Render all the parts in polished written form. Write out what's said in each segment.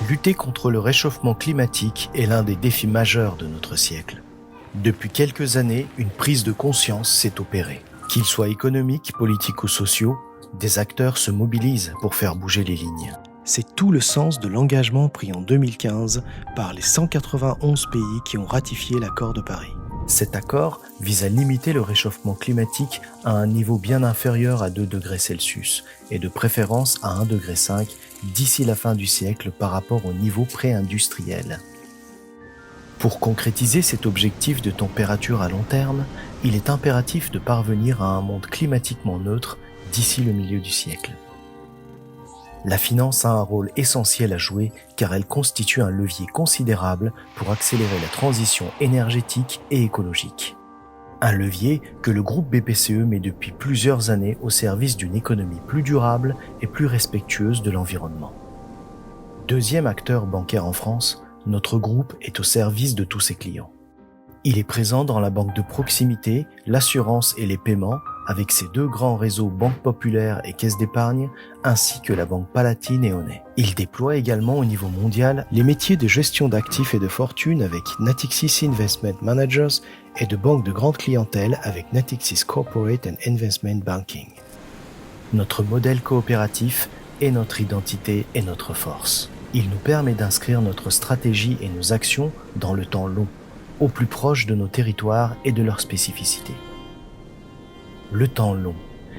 Lutter contre le réchauffement climatique est l'un des défis majeurs de notre siècle. Depuis quelques années, une prise de conscience s'est opérée. Qu'ils soient économiques, politiques ou sociaux, des acteurs se mobilisent pour faire bouger les lignes. C'est tout le sens de l'engagement pris en 2015 par les 191 pays qui ont ratifié l'accord de Paris. Cet accord vise à limiter le réchauffement climatique à un niveau bien inférieur à 2 degrés Celsius et de préférence à 1,5 degré d'ici la fin du siècle par rapport au niveau pré-industriel. Pour concrétiser cet objectif de température à long terme, il est impératif de parvenir à un monde climatiquement neutre d'ici le milieu du siècle. La finance a un rôle essentiel à jouer car elle constitue un levier considérable pour accélérer la transition énergétique et écologique. Un levier que le groupe BPCE met depuis plusieurs années au service d'une économie plus durable et plus respectueuse de l'environnement. Deuxième acteur bancaire en France, notre groupe est au service de tous ses clients. Il est présent dans la banque de proximité, l'assurance et les paiements, avec ses 2 grands réseaux Banque Populaire et Caisse d'épargne, ainsi que la Banque Palatine et Honnay. Il déploie également au niveau mondial les métiers de gestion d'actifs et de fortune avec Natixis Investment Managers et de banque de grande clientèle avec Natixis Corporate and Investment Banking. Notre modèle coopératif est notre identité et notre force. Il nous permet d'inscrire notre stratégie et nos actions dans le temps long, au plus proche de nos territoires et de leurs spécificités. Le temps long,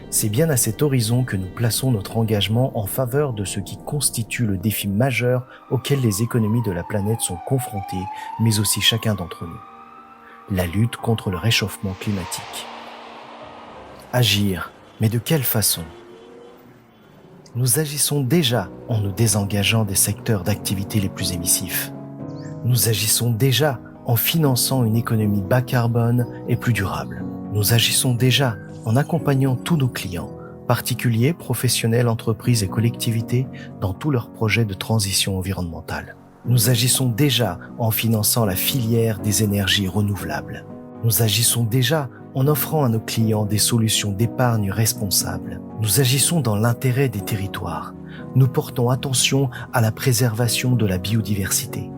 c'est bien à cet horizon que nous plaçons notre engagement en faveur de ce qui constitue le défi majeur auquel les économies de la planète sont confrontées, mais aussi chacun d'entre nous. La lutte contre le réchauffement climatique. Agir, mais de quelle façon ? Nous agissons déjà en nous désengageant des secteurs d'activité les plus émissifs. Nous agissons déjà en finançant une économie bas carbone et plus durable. Nous agissons déjà en accompagnant tous nos clients, particuliers, professionnels, entreprises et collectivités, dans tous leurs projets de transition environnementale. Nous agissons déjà en finançant la filière des énergies renouvelables. Nous agissons déjà en offrant à nos clients des solutions d'épargne responsables. Nous agissons dans l'intérêt des territoires. Nous portons attention à la préservation de la biodiversité.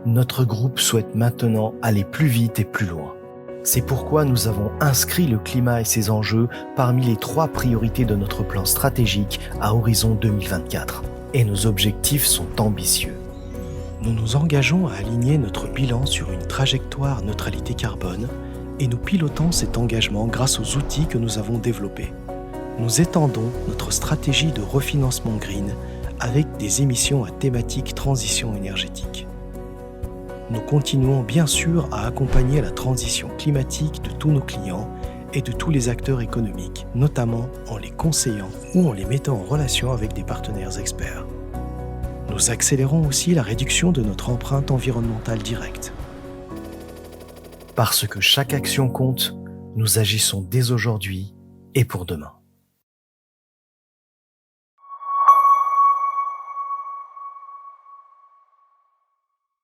Notre groupe souhaite maintenant aller plus vite et plus loin. C'est pourquoi nous avons inscrit le climat et ses enjeux parmi les 3 priorités de notre plan stratégique à horizon 2024. Et nos objectifs sont ambitieux. Nous nous engageons à aligner notre bilan sur une trajectoire neutralité carbone et nous pilotons cet engagement grâce aux outils que nous avons développés. Nous étendons notre stratégie de refinancement green avec des émissions à thématique transition énergétique. Nous continuons bien sûr à accompagner la transition climatique de tous nos clients et de tous les acteurs économiques, notamment en les conseillant ou en les mettant en relation avec des partenaires experts. Nous accélérons aussi la réduction de notre empreinte environnementale directe. Parce que chaque action compte, nous agissons dès aujourd'hui et pour demain.